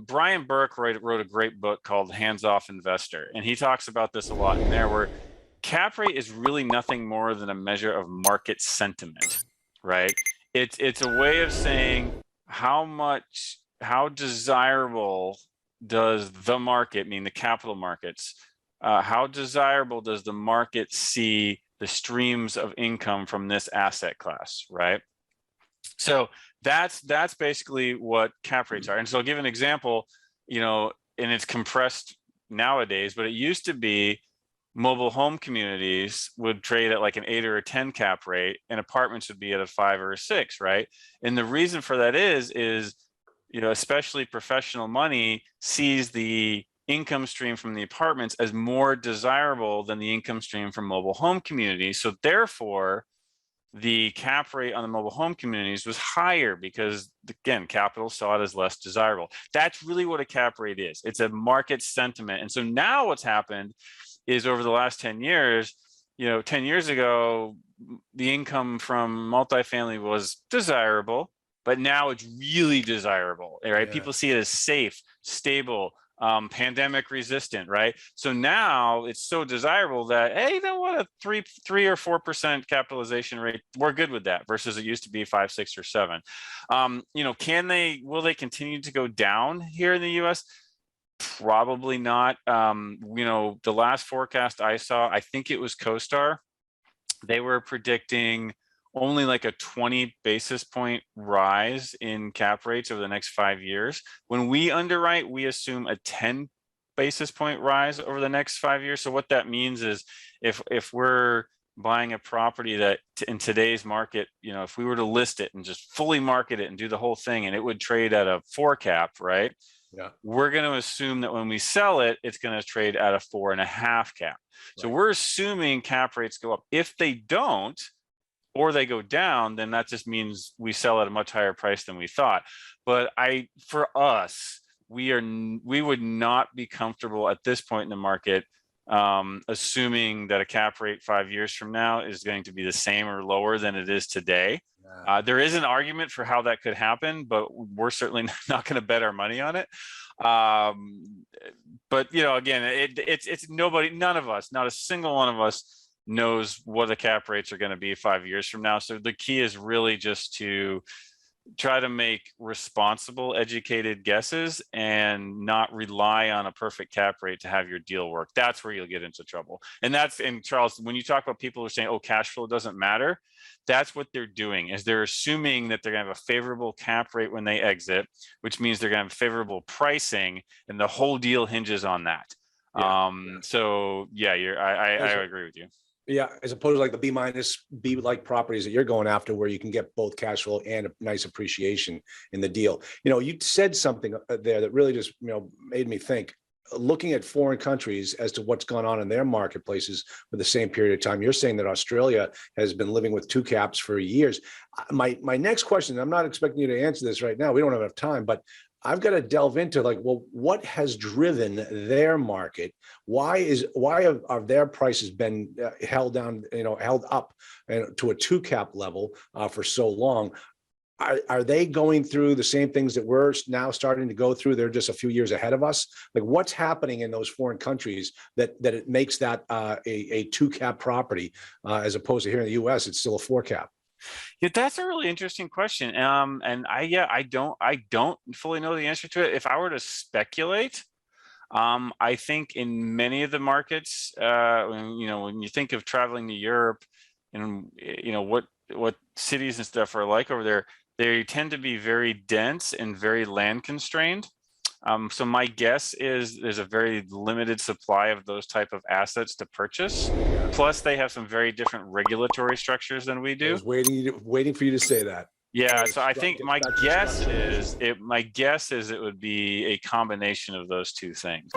Brian Burke wrote a great book called Hands Off Investor, and he talks about this a lot in there, where cap rate is really nothing more than a measure of market sentiment, right? It's a way of saying how desirable does the market, mean the capital markets, how desirable does the market see the streams of income from this asset class, right? So that's basically what cap rates are. And so I'll give an example, and it's compressed nowadays, but it used to be mobile home communities would trade at like an 8 or a 10 cap rate, and apartments would be at a 5 or a 6, right? And the reason for that is especially professional money sees the income stream from the apartments as more desirable than the income stream from mobile home communities. So therefore, the cap rate on the mobile home communities was higher because, again, capital saw it as less desirable. That's really what a cap rate is. It's a market sentiment. And so now what's happened is, over the last 10 years, 10 years ago, the income from multifamily was desirable, but now it's really desirable, right? Yeah. People see it as safe, stable, pandemic resistant, right? So now it's so desirable that, hey, you know what, a 3 or 4% capitalization rate, we're good with that, versus it used to be 5, 6, or 7. Will they continue to go down here in the US? Probably not. The last forecast I saw, I think it was CoStar, they were predicting only like a 20 basis point rise in cap rates over the next 5 years. When we underwrite, we assume a 10 basis point rise over the next 5 years. So what that means is, if we're buying a property that in today's market, if we were to list it and just fully market it and do the whole thing, and it would trade at a 4 cap, right? Yeah. We're going to assume that when we sell it, it's going to trade at a 4.5 cap. Right. So we're assuming cap rates go up. If they don't, or they go down, then that just means we sell at a much higher price than we thought. But for us, we would not be comfortable at this point in the market assuming that a cap rate 5 years from now is going to be the same or lower than it is today. Yeah. There is an argument for how that could happen, but we're certainly not going to bet our money on it. But again, it's nobody, none of us, not a single one of us knows what the cap rates are going to be 5 years from now. So the key is really just to try to make responsible, educated guesses and not rely on a perfect cap rate to have your deal work. That's where you'll get into trouble. And Charles, when you talk about people who are saying, oh, cash flow doesn't matter, that's what they're doing, is they're assuming that they're going to have a favorable cap rate when they exit, which means they're going to have favorable pricing, and the whole deal hinges on that. Yeah. So yeah, I agree with you. Yeah, as opposed to like the B-like properties that you're going after, where you can get both cash flow and a nice appreciation in the deal. You said something there that really just made me think. Looking at foreign countries as to what's gone on in their marketplaces for the same period of time, you're saying that Australia has been living with 2 caps for years. My next question, I'm not expecting you to answer this right now, we don't have enough time, but I've got to delve into what has driven their market? Why are their prices been held down, held up to a 2 cap level for so long? Are they going through the same things that we're now starting to go through? They're just a few years ahead of us. Like, what's happening in those foreign countries that it makes that a 2 cap property as opposed to here in the U.S. it's still a 4 cap? Yeah, that's a really interesting question. And I don't fully know the answer to it. If I were to speculate, I think in many of the markets, when you think of traveling to Europe, and what cities and stuff are like over there, they tend to be very dense and very land constrained. So my guess is there's a very limited supply of those type of assets to purchase. Plus, they have some very different regulatory structures than we do. I was waiting for you to say that. Yeah, so I think my guess is it would be a combination of those two things.